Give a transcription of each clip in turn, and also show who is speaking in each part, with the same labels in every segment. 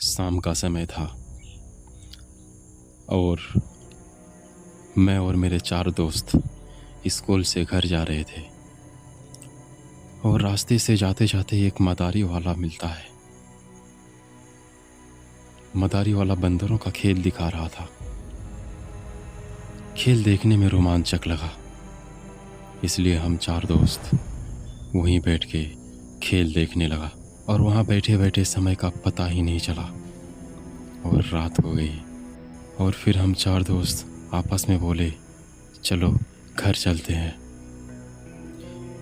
Speaker 1: शाम का समय था और मैं और मेरे 4 दोस्त स्कूल से घर जा रहे थे और रास्ते से जाते जाते एक मदारी वाला मिलता है। मदारी वाला बंदरों का खेल दिखा रहा था। खेल देखने में रोमांचक लगा, इसलिए हम 4 दोस्त वहीं बैठ के खेल देखने लगा और वहाँ बैठे बैठे समय का पता ही नहीं चला और रात हो गई। और फिर हम 4 दोस्त आपस में बोले, चलो घर चलते हैं,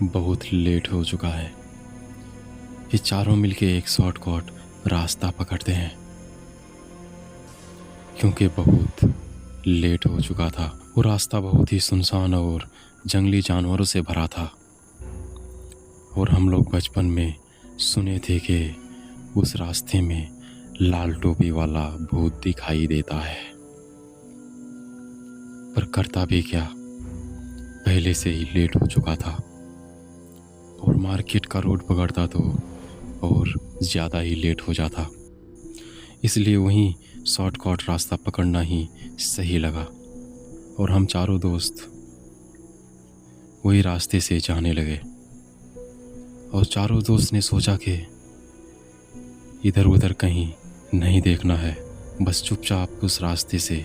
Speaker 1: बहुत लेट हो चुका है। ये चारों मिलके एक शॉर्टकट रास्ता पकड़ते हैं, क्योंकि बहुत लेट हो चुका था। वो रास्ता बहुत ही सुनसान और जंगली जानवरों से भरा था और हम लोग बचपन में सुने थे कि उस रास्ते में लाल टोपी वाला भूत दिखाई देता है, पर करता भी क्या, पहले से ही लेट हो चुका था और मार्केट का रोड पकड़ता तो और ज़्यादा ही लेट हो जाता, इसलिए वहीं शॉर्टकट रास्ता पकड़ना ही सही लगा और हम चारों दोस्त वही रास्ते से जाने लगे। और चारों दोस्त ने सोचा कि इधर उधर कहीं नहीं देखना है, बस चुपचाप उस रास्ते से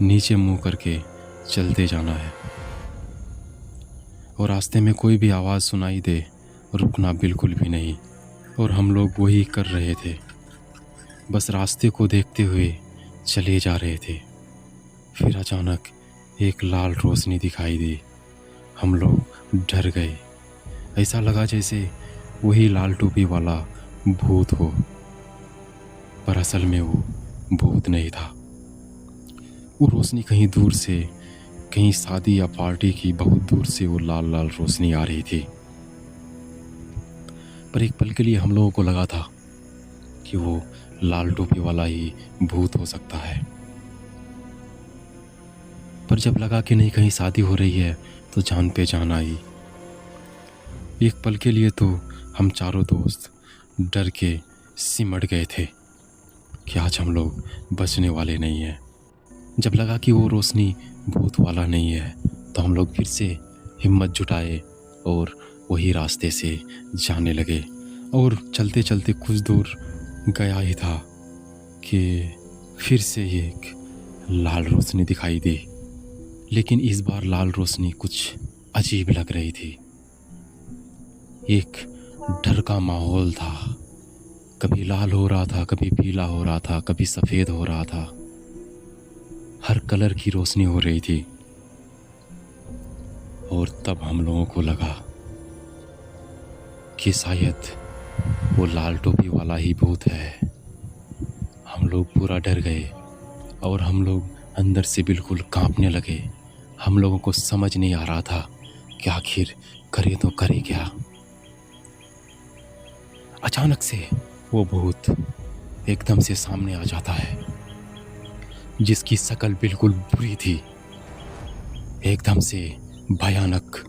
Speaker 1: नीचे मुंह करके चलते जाना है और रास्ते में कोई भी आवाज़ सुनाई दे रुकना बिल्कुल भी नहीं। और हम लोग वही कर रहे थे, बस रास्ते को देखते हुए चले जा रहे थे। फिर अचानक एक लाल रोशनी दिखाई दी। हम लोग डर गए, ऐसा लगा जैसे वही लाल टोपी वाला भूत हो, पर असल में वो भूत नहीं था। वो रोशनी कहीं दूर से, कहीं शादी या पार्टी की बहुत दूर से वो लाल लाल रोशनी आ रही थी। पर एक पल के लिए हम लोगों को लगा था कि वो लाल टोपी वाला ही भूत हो सकता है, पर जब लगा कि नहीं कहीं शादी हो रही है तो जान पे जान आई। एक पल के लिए तो हम चारों दोस्त डर के सिमट गए थे कि आज हम लोग बचने वाले नहीं हैं। जब लगा कि वो रोशनी भूत वाला नहीं है तो हम लोग फिर से हिम्मत जुटाए और वही रास्ते से जाने लगे। और चलते चलते कुछ दूर गया ही था कि फिर से एक लाल रोशनी दिखाई दी, लेकिन इस बार लाल रोशनी कुछ अजीब लग रही थी। एक डर का माहौल था, कभी लाल हो रहा था, कभी पीला हो रहा था, कभी सफ़ेद हो रहा था, हर कलर की रोशनी हो रही थी। और तब हम लोगों को लगा कि शायद वो लाल टोपी वाला ही भूत है। हम लोग पूरा डर गए और हम लोग अंदर से बिल्कुल कांपने लगे। हम लोगों को समझ नहीं आ रहा था कि आखिर करे तो करे क्या। अचानक से वो भूत एकदम से सामने आ जाता है, जिसकी शक्ल बिल्कुल बुरी थी, एकदम से भयानक।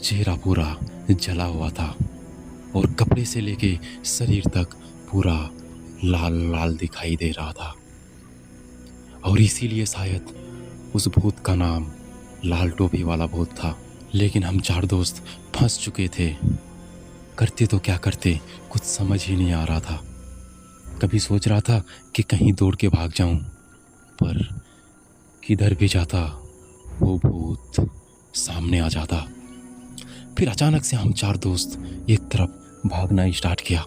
Speaker 1: चेहरा पूरा जला हुआ था और कपड़े से लेके शरीर तक पूरा लाल लाल दिखाई दे रहा था। और इसीलिए शायद उस भूत का नाम लाल टोपी वाला भूत था। लेकिन हम 4 दोस्त फंस चुके थे, करते तो क्या करते, कुछ समझ ही नहीं आ रहा था। कभी सोच रहा था कि कहीं दौड़ के भाग जाऊं, पर किधर भी जाता वो भूत सामने आ जाता। फिर अचानक से हम 4 दोस्त एक तरफ भागना स्टार्ट किया।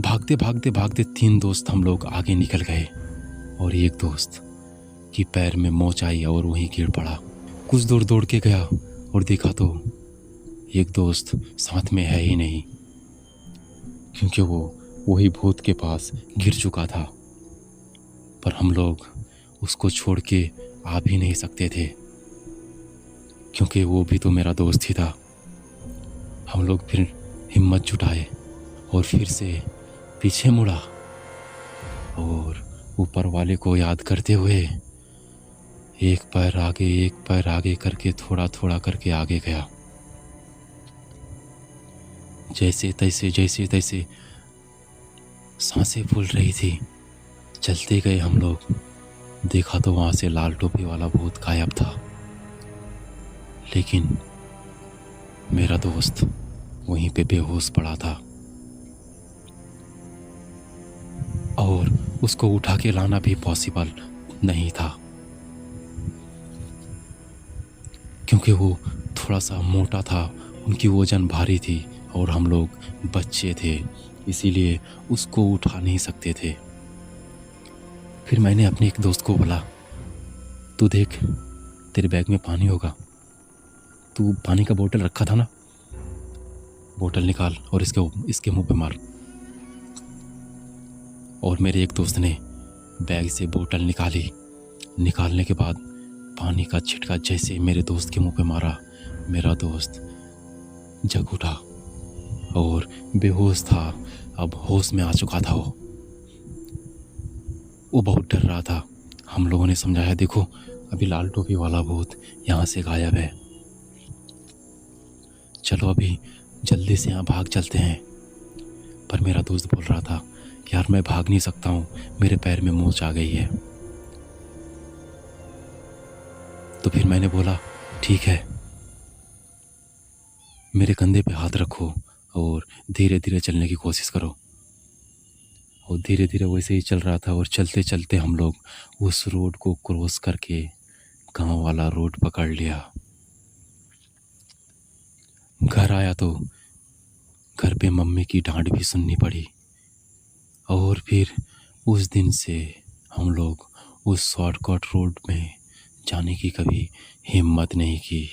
Speaker 1: भागते भागते भागते 3 दोस्त हम लोग आगे निकल गए और एक दोस्त की पैर में मोच आई और वहीं गिर पड़ा। कुछ दूर दौड़ के गया और देखा तो एक दोस्त साथ में है ही नहीं, क्योंकि वो वही भूत के पास गिर चुका था। पर हम लोग उसको छोड़ के आ भी नहीं सकते थे, क्योंकि वो भी तो मेरा दोस्त ही था। हम लोग फिर हिम्मत जुटाए और फिर से पीछे मुड़ा और ऊपर वाले को याद करते हुए एक पैर आगे करके थोड़ा थोड़ा करके आगे गया। जैसे तैसे सांसें फूल रही थी। चलते गए हम लोग, देखा तो वहाँ से लाल टोपी वाला भूत गायब था। लेकिन मेरा दोस्त वहीं पे बेहोश पड़ा था और उसको उठा के लाना भी पॉसिबल नहीं था, क्योंकि वो थोड़ा सा मोटा था, उनकी वजन भारी थी और हम लोग बच्चे थे, इसीलिए उसको उठा नहीं सकते थे। फिर मैंने अपने एक दोस्त को बोला, तू देख, तेरे बैग में पानी होगा, तू पानी का बोतल रखा था ना, बोतल निकाल और इसके मुंह पे मार। और मेरे एक दोस्त ने बैग से बोतल निकाली। निकालने के बाद पानी का छिटका जैसे मेरे दोस्त के मुंह पे मारा, मेरा दोस्त जग उठा और बेहोश था, अब होश में आ चुका था। वो बहुत डर रहा था। हम लोगों ने समझाया, देखो अभी लाल टोपी वाला भूत यहाँ से गायब है, चलो अभी जल्दी से यहाँ भाग चलते हैं। पर मेरा दोस्त बोल रहा था, यार मैं भाग नहीं सकता हूँ, मेरे पैर में मोच आ गई है। तो फिर मैंने बोला, ठीक है, मेरे कंधे पे हाथ रखो और धीरे धीरे चलने की कोशिश करो। और धीरे धीरे वैसे ही चल रहा था और चलते चलते हम लोग उस रोड को क्रॉस करके गांव वाला रोड पकड़ लिया। घर आया तो घर पे मम्मी की डांट भी सुननी पड़ी। और फिर उस दिन से हम लोग उस शॉर्टकट रोड में जाने की कभी हिम्मत नहीं की।